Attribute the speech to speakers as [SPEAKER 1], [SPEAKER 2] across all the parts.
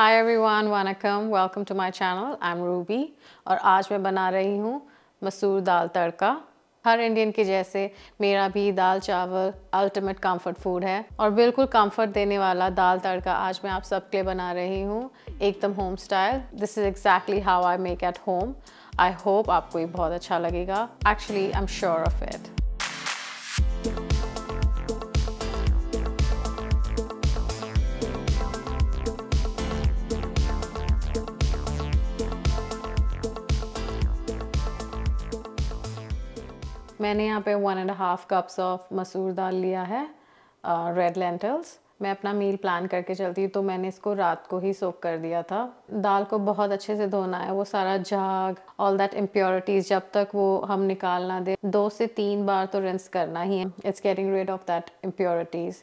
[SPEAKER 1] Hi everyone, vanakkam, welcome to my channel. I am Ruby और आज मैं बना रही हूँ मसूर दाल तड़का। हर इंडियन के जैसे मेरा भी दाल चावल अल्टीमेट कंफर्ट फूड है और बिल्कुल कंफर्ट देने वाला दाल तड़का आज मैं आप सबके लिए बना रही हूँ, एकदम home style. This is exactly how I make at home. I hope आपको ये बहुत अच्छा लगेगा। Actually I am sure of it. मैंने यहाँ पे 1.5 कप्स ऑफ मसूर दाल लिया है, रेड लेंटल्स। मैं अपना मील प्लान करके चलती हूँ तो मैंने इसको रात को ही सोक कर दिया था। दाल को बहुत अच्छे से धोना है, वो सारा झाग, ऑल दैट इम्प्योरिटीज़ जब तक वो हम निकाल ना दे 2 से 3 बार तो रिंस करना ही है। It's getting rid of that impurities.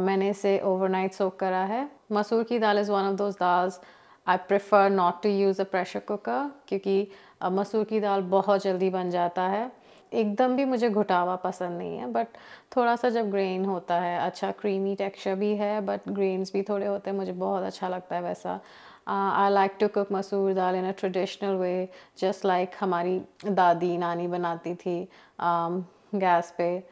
[SPEAKER 1] मैंने इसे ओवरनाइट सोक करा है। मसूर की dal is one of those dals I prefer not to use a pressure cooker, क्योंकि मसूर की दाल बहुत जल्दी बन जाता है। एकदम भी मुझे घुटावा पसंद नहीं है, बट थोड़ा सा जब ग्रेन होता है, अच्छा क्रीमी टेक्सचर भी है बट ग्रेन्स भी थोड़े होते हैं, मुझे बहुत अच्छा लगता है वैसा। I like to cook masoor dal in a traditional way, just like हमारी दादी नानी बनाती थी गैस पे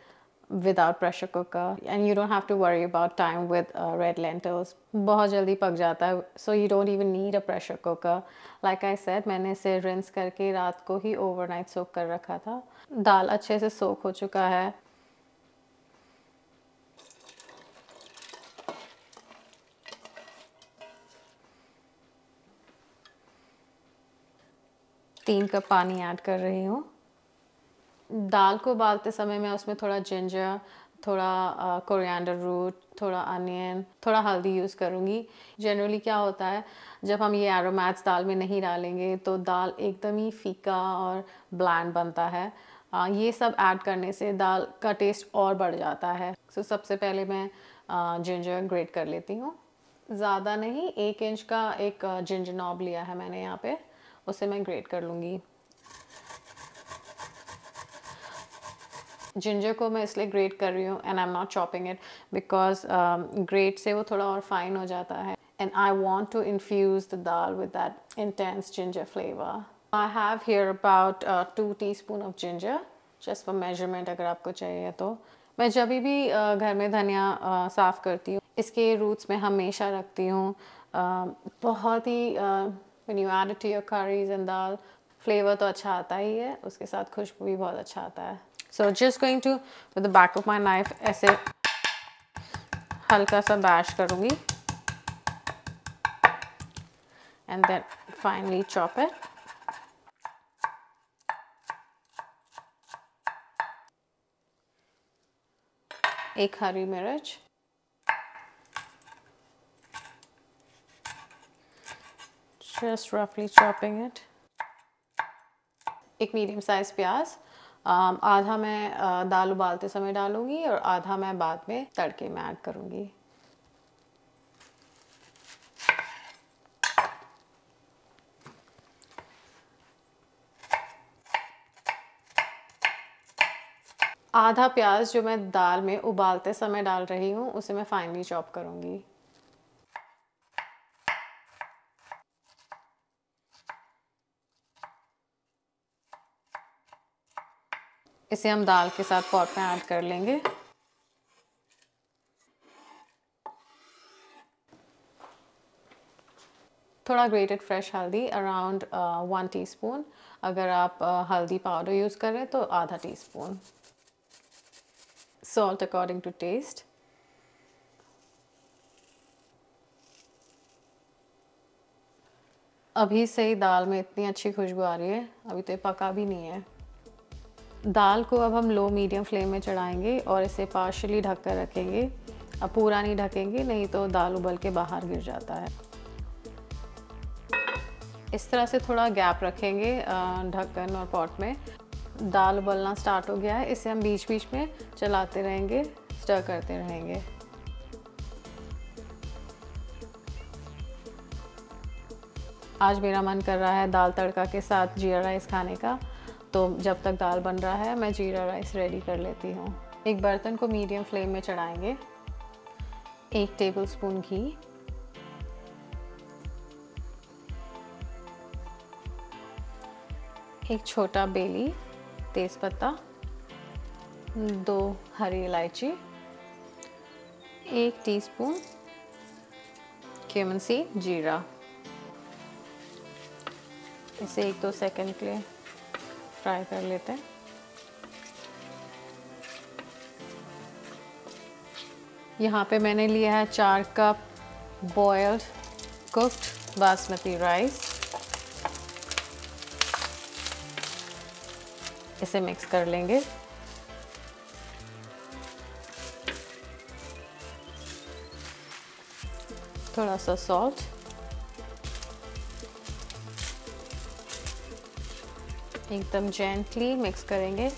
[SPEAKER 1] without pressure cooker, and you don't have to worry about time with red lentils. बहुत जल्दी पक जाता है, so you don't even need a pressure cooker. Like I said, मैंने इसे रिंस करके रात को ही ओवरनाइट सोक कर रखा था। दाल अच्छे से सोक हो चुका है। तीन कप पानी ऐड कर रही हूँ। दाल को उबालते समय मैं उसमें थोड़ा जिंजर, थोड़ा कोरिएंडर रूट, थोड़ा अनियन, थोड़ा हल्दी यूज़ करूँगी। जनरली क्या होता है, जब हम ये एरोमेट्स दाल में नहीं डालेंगे तो दाल एकदम ही फीका और ब्लैंड बनता है। ये सब ऐड करने से दाल का टेस्ट और बढ़ जाता है। सो सबसे पहले मैं जिंजर ग्रेट कर लेती हूँ। ज़्यादा नहीं, 1 इंच का एक जिंजर नॉब लिया है मैंने यहाँ पे, उसे मैं ग्रेट कर लूँगी। जिंजर को मैं इसलिए ग्रेट कर रही हूँ and I am not chopping it because grate से वो थोड़ा और फाइन हो जाता है and I want to infuse the dal with that intense ginger flavour. I have here about 2 teaspoon of ginger, just for measurement अगर आपको चाहिए तो। मैं जब भी घर में धनिया साफ़ करती हूँ, इसके रूट्स में हमेशा रखती हूँ। बहुत ही when you add it to your curries and dal, flavour तो अच्छा आता ही है, उसके साथ खुशबू भी बहुत अच्छा आता है। So just going to with the back of my knife ऐसे हल्का सा बैश करूँगी and then finally chop it. एक हरी मिर्च, just roughly chopping it. एक मीडियम साइज प्याज, आधा मैं दाल उबालते समय डालूंगी और आधा मैं बाद में तड़के में ऐड करूंगी। आधा प्याज जो मैं दाल में उबालते समय डाल रही हूँ उसे मैं फाइनली चॉप करूंगी। इसे हम दाल के साथ पॉट में ऐड कर लेंगे। थोड़ा grated fresh haldi, around 1 teaspoon. अगर आप हल्दी पाउडर यूज़ करें तो आधा teaspoon. Salt according to taste. अभी से ही दाल में इतनी अच्छी खुशबू आ रही है, अभी तो ये पका भी नहीं है। दाल को अब हम लो मीडियम फ्लेम में चढ़ाएंगे और इसे पार्शियली ढक कर रखेंगे। अब पूरा नहीं ढकेंगे, नहीं तो दाल उबल के बाहर गिर जाता है। इस तरह से थोड़ा गैप रखेंगे ढक्कन और पॉट में। दाल उबलना स्टार्ट हो गया है, इसे हम बीच बीच में चलाते रहेंगे, स्टर करते रहेंगे। आज मेरा मन कर रहा है दाल तड़का के साथ जीरा राइस खाने का, तो जब तक दाल बन रहा है मैं जीरा राइस रेडी कर लेती हूँ। एक बर्तन को मीडियम फ्लेम में चढ़ाएंगे। 1 टेबलस्पून घी, एक छोटा बेली, तेज़पत्ता, 2 हरी इलायची, 1 टीस्पून क्यूमिन सीड, जीरा। इसे 1-2 सेकंड के लिए फ्राई कर लेते हैं। यहाँ पे मैंने लिया है 4 cup boiled cooked basmati rice. इसे मिक्स कर लेंगे। थोड़ा सा सॉल्ट, एकदम जेंटली मिक्स करेंगे।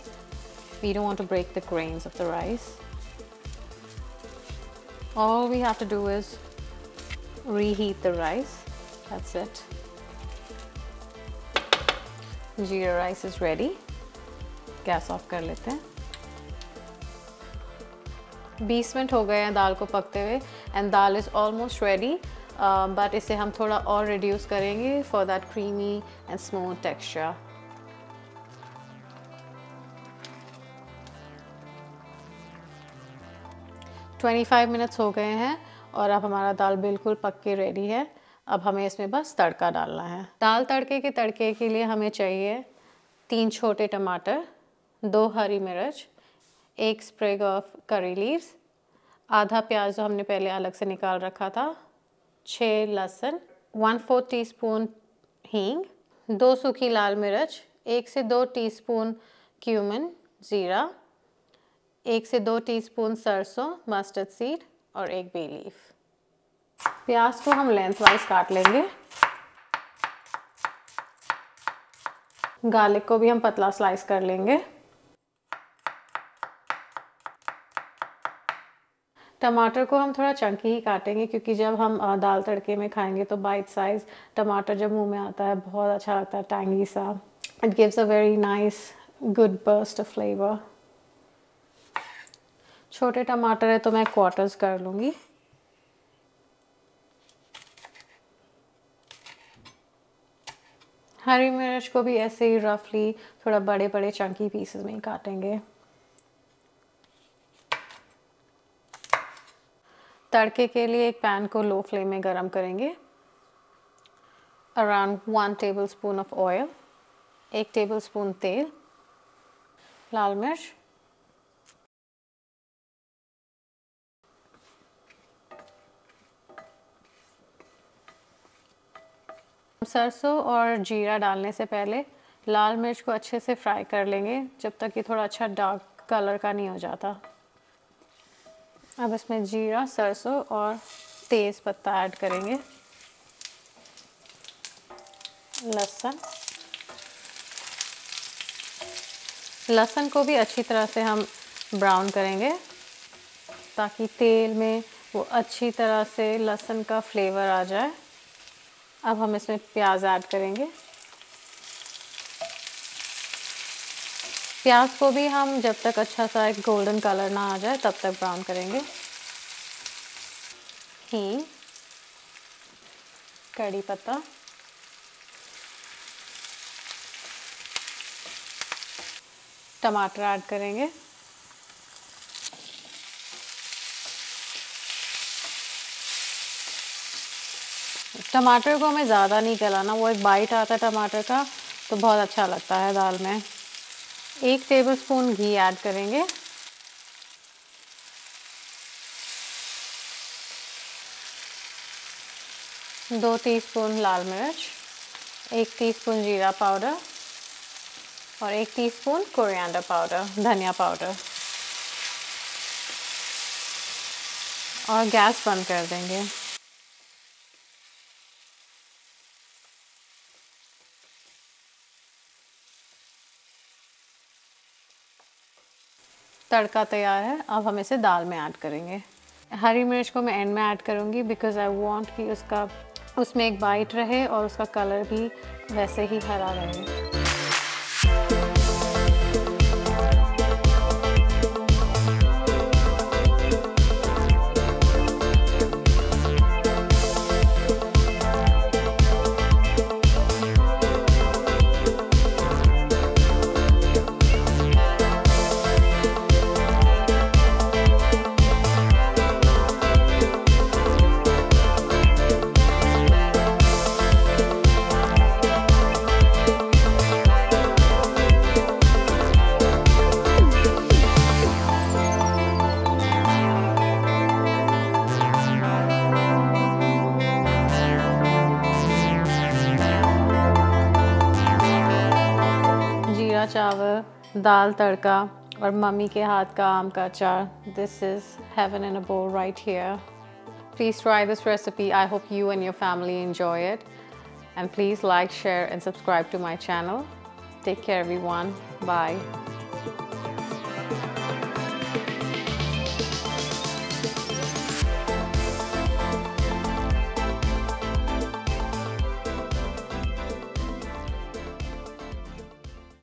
[SPEAKER 1] We don't want to break the grains of the rice. All we have to do is reheat the rice. That's it. Jeera rice is ready. Gas off कर लेते हैं। 20 minute हो गए हैं दाल को पकते हुए and dal is almost ready, but इसे हम थोड़ा और रिड्यूस करेंगे for that creamy and smooth texture. $25 minutes हो गए हैं और अब हमारा दाल बिल्कुल पक के रेडी है। अब हमें इसमें बस तड़का डालना है। दाल तड़के के लिए हमें चाहिए 3 छोटे टमाटर, 2 हरी मिर्च, 1 स्प्रिग ऑफ करी लीव्स, आधा प्याज जो हमने पहले अलग से निकाल रखा था, 6 लहसुन, 1/4 टीस्पून हींग, 2 सूखी लाल मिर्च, 1 से 2 टीस्पून क्यूमिन जीरा, 1 से 2 टीस्पून सरसों मस्टर्ड सीड और 1 बे लीफ। प्याज को हम लेंथ वाइज काट लेंगे। गार्लिक को भी हम पतला स्लाइस कर लेंगे। टमाटर को हम थोड़ा चंकी ही काटेंगे क्योंकि जब हम दाल तड़के में खाएंगे तो बाइट साइज टमाटर जब मुंह में आता है बहुत अच्छा लगता है, टैंगी सा। It gives a very nice good burst of flavour. छोटे टमाटर है तो मैं क्वार्टर्स कर लूँगी। हरी मिर्च को भी ऐसे ही रफली थोड़ा बड़े बड़े चंकी पीसेस में ही काटेंगे। तड़के के लिए एक पैन को लो फ्लेम में गरम करेंगे। Around 1 tablespoon of oil, 1 tablespoon तेल, लाल मिर्च, सरसों और जीरा डालने से पहले लाल मिर्च को अच्छे से फ्राई कर लेंगे जब तक कि थोड़ा अच्छा डार्क कलर का नहीं हो जाता। अब इसमें जीरा, सरसों और तेज़ पत्ता ऐड करेंगे। लहसुन को भी अच्छी तरह से हम ब्राउन करेंगे ताकि तेल में वो अच्छी तरह से लहसुन का फ्लेवर आ जाए। अब हम इसमें प्याज ऐड करेंगे। प्याज को भी हम जब तक अच्छा सा एक गोल्डन कलर ना आ जाए तब तक ब्राउन करेंगे। हींग, कड़ी पत्ता, टमाटर ऐड करेंगे। टमाटर को हमें ज़्यादा नहीं गलाना, वो एक बाइट आता है टमाटर का तो बहुत अच्छा लगता है दाल में। 1 टेबलस्पून घी ऐड करेंगे। दो टीस्पून लाल मिर्च, 1 टीस्पून जीरा पाउडर और 1 टीस्पून कोरिएंडर पाउडर, धनिया पाउडर, और गैस बंद कर देंगे। तड़का तैयार है। अब हम इसे दाल में ऐड करेंगे। हरी मिर्च को मैं एंड में ऐड करूँगी बिकॉज़ आई वांट कि उसमें एक बाइट रहे और उसका कलर भी वैसे ही हरा रहे। चावल, दाल तड़का और मम्मी के हाथ का आम का अचार. This is heaven in a bowl right here. Please try this recipe. I hope you and your family enjoy it. And please like, share and subscribe to my channel. Take care everyone. Bye.